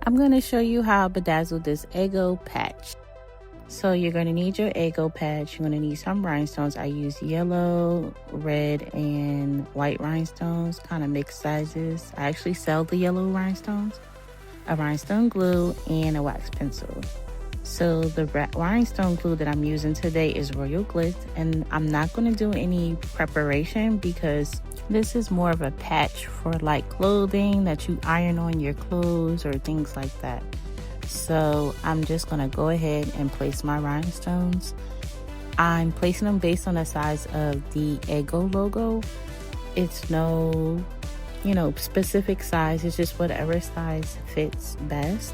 I'm going to show you how to bedazzle this Eggo Patch. So you're going to need your Eggo Patch. You're going to need some rhinestones. I use yellow, red, and white rhinestones, kind of mixed sizes. I actually sell the yellow rhinestones, a rhinestone glue, and a wax pencil. So the rhinestone glue that I'm using today is Royal Glitzz, and I'm not going to do any preparation because this is more of a patch for like clothing that you iron on your clothes or things like that. So I'm just going to go ahead and place my rhinestones. I'm placing them based on the size of the Eggo logo. It's no, specific size. It's just whatever size fits best.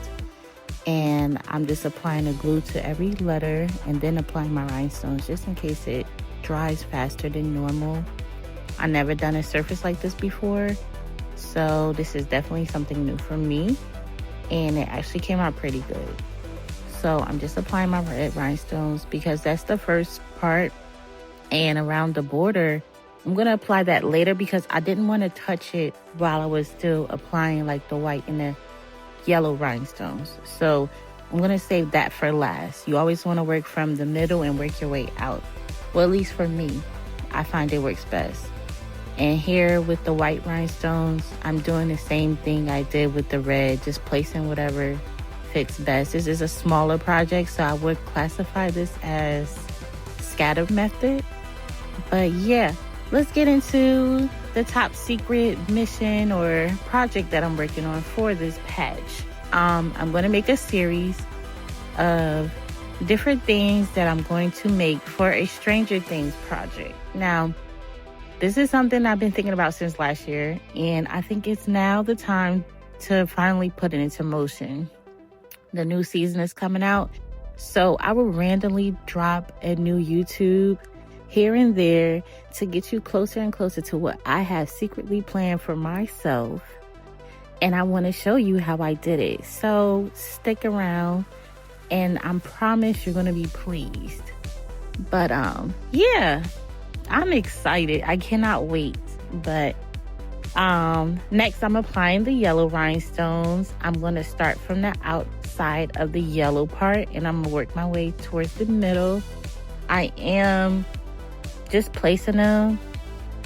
And I'm just applying the glue to every letter and then applying my rhinestones just in case it dries faster than normal. I've never done a surface like this before, so this is definitely something new for me, and it actually came out pretty good. So I'm just applying my red rhinestones because that's the first part, and around the border I'm going to apply that later because I didn't want to touch it while I was still applying like the white and the yellow rhinestones. So I'm going to save that for last. You always want to work from the middle and work your way out. Well, at least for me, I find it works best. And here with the white rhinestones, I'm doing the same thing I did with the red, just placing whatever fits best. This is a smaller project, so I would classify this as scatter method. But yeah, let's get into the top secret mission or project that I'm working on for this patch. I'm going to make a series of different things that I'm going to make for a Stranger Things project. Now, this is something I've been thinking about since last year, and I think it's now the time to finally put it into motion. The new season is coming out, so I will randomly drop a new YouTube here and there to get you closer and closer to what I have secretly planned for myself. And I want to show you how I did it. So stick around and I promise you're going to be pleased. But yeah, I'm excited. I cannot wait. But next I'm applying the yellow rhinestones. I'm going to start from the outside of the yellow part and I'm going to work my way towards the middle. I am just placing them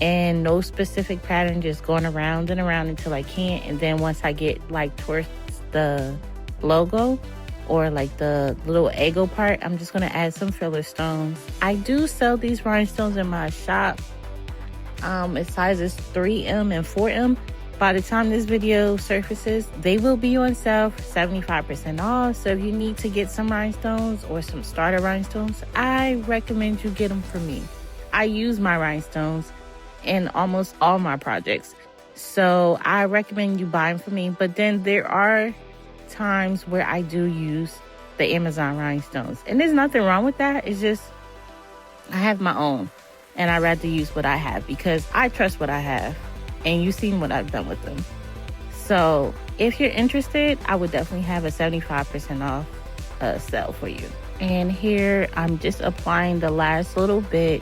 and no specific pattern, just going around and around until I can't. And then once I get like towards the logo or like the little Eggo part, I'm just going to add some filler stones. I do sell these rhinestones in my shop. It sizes 3M and 4M. By the time this video surfaces, they will be on sale for 75% off. So if you need to get some rhinestones or some starter rhinestones, I recommend you get them from me. I use my rhinestones in almost all my projects, so I recommend you buy them from me. But then there are times where I do use the Amazon rhinestones, and there's nothing wrong with that. It's just I have my own, and I'd rather use what I have because I trust what I have, and you've seen what I've done with them. So if you're interested, I would definitely have a 75% off sale for you. And here I'm just applying the last little bit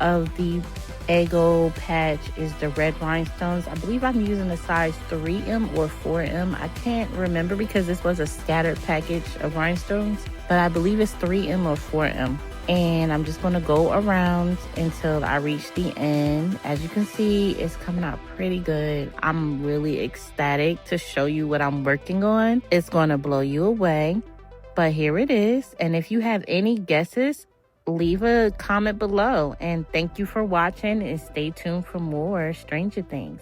of the Eggo Patch is the red rhinestones. I believe I'm using a size 3M or 4M. I can't remember because this was a scattered package of rhinestones, but I believe it's 3M or 4M. And I'm just going to go around until I reach the end. As you can see, it's coming out pretty good. I'm really ecstatic to show you what I'm working on. It's going to blow you away, but here it is. And if you have any guesses, leave a comment below, and thank you for watching and stay tuned for more Stranger Things.